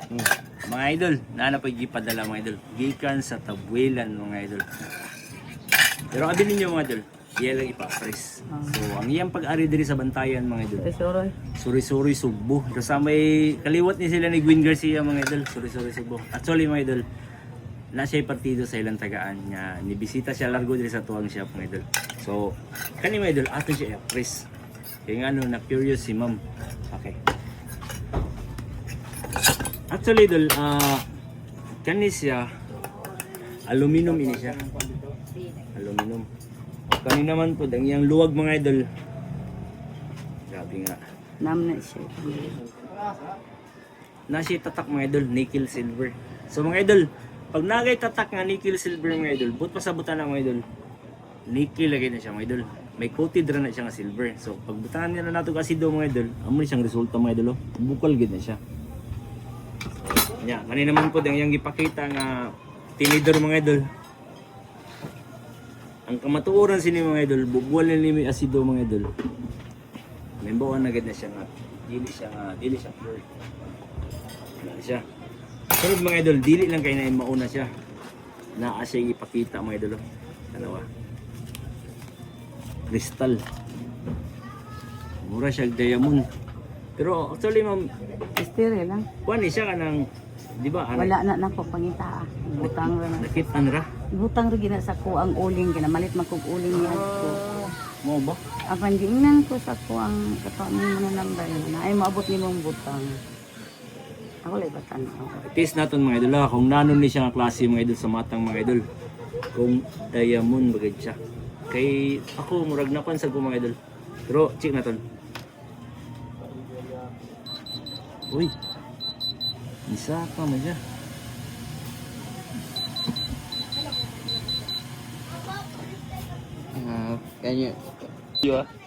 Mga idol, naana pa gipadala mga idol. Gikan sa Tabuelan mga idol. Pero abilin niyo mga idol, iya lang ipa-press. So, ang iyang pag-ari diri sa Bantayan mga idol. Soroy. Suri-suri Subo. Sa may kaliwat ni sila ni Gwyn Garcia mga idol. Suri-suri Subo. Actually mga idol, na siya partido sa ilang tagaan niya. Nibisita siya largo diri sa tuwang shop mga idol. So, kani mga idol, ato siya i-press. Kaya nga na curious si ma'am. Okay. Actually idol, kani siya aluminum ini siya. Aluminum. Kani naman po ang iyang luwag mga idol. Grabe nga. Nam na siya. Nasi tatak mga idol, nickel silver. So mga idol, pag nagay tatak nga nickel silver mga idol, but pasabutan na mga idol. Nickel lagi na siya mga idol. May coated ra na siya nga silver. So pag butangan nila nato kasi do mga idol, amo ni siyang resulta mga idol. Bukal gid na siya. Nya, kani naman po ang iyang gipakita nga tinidor mga idol. Ang kamatuoran sini mga idol, bubuwal ni may asido mga idol. May bawaan na gid na siya nga. Dili siya pure. Wala siya. Sunod mga idol, dili lang kay na mauna siya. Naa siya ipakita mga idol. Dalawa. Kristal. Mura siya diamond. Pero actually ma'am, Estire lang. kuan ni siya kanang di ba? Wala na nako pangita. Butang ra na. Nakitan ra. Butang ra gina sa ko ang uling gina malit magkog uling niya ko. Mo ba? Apan gingnan ko sa ko ang kato ni mo na number na ay maabot ni mong butang. Ako lay batan. Test naton mga idol kung nanon ni siya nga klase mga idol sa matang mga idol. Kung diamond bagay siya. Kay ako murag na sa ko mga idol. Pero check naton. Uy. Isa pa man siya. Kanya.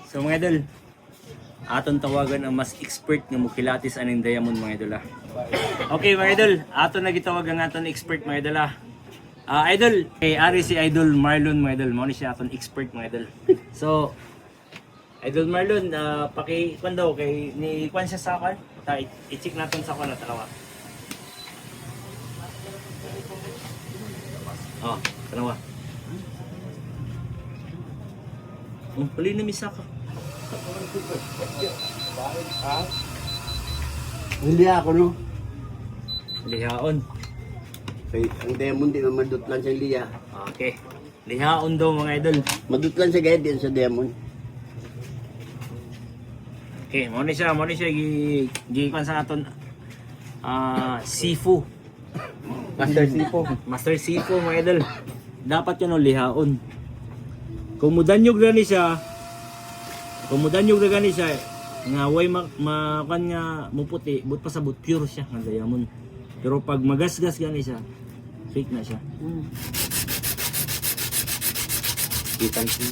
So mga idol, aton tawagan ang mas expert nga mukilatis aning diamond mga idol. Okay mga idol, aton na gitawag ang aton expert mga idol. Idol, kay ari si Idol Marlon mga idol, mo ni siya aton expert mga idol. So Idol Marlon, paki-kwan daw kay ni kwan siya sa kwan. I-check natin sa kwan na dalawa. Oh, dalawa. Pali na misa ka. Hindi ako no. Lihaon. Kay ang demon di naman dutlan sa liya. Okay. Lihaon daw mga idol. Madutlan sa gayad din sa demon. Okay, mo ni siya gi-kwan sa aton Sifu. Master Sipo. Master Sifu mga idol. Dapat yun ang lihaon. Kung mudanyog na ni siya, nga way makan nga muputi, but pasabot pure siya nga diamond. Pero pag magasgas gani siya, fake na siya. Kitang siya.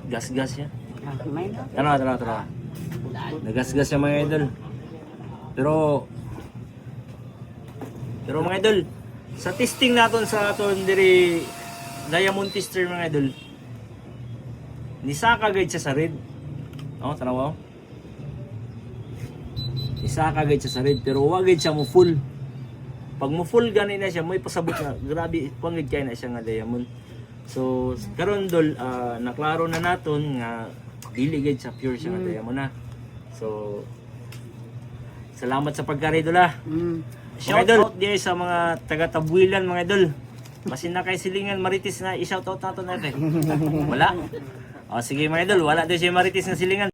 Gas-gas siya. May Tara. Nagasgas siya mga idol. Pero mga idol, sa testing naton sa aton diri diamond tester mga idol. Nisaka gayud siya sa red. Oh, tanaw. Nisaka gayud siya sa red pero wa gayud siya mo full. Pag mo full gani na siya, may pasabot na grabe pangid kay na siya nga diamond. So karon dol naklaro na naton nga dili gayud siya pure siya nga diamond na. So salamat sa pagkari dol ah. Shout out diya sa mga taga-Tabuelan mga idol. Basin na kay silingan Marites na i-shout out nato natin. Wala. O sige mga idol, wala din siya Marites na silingan.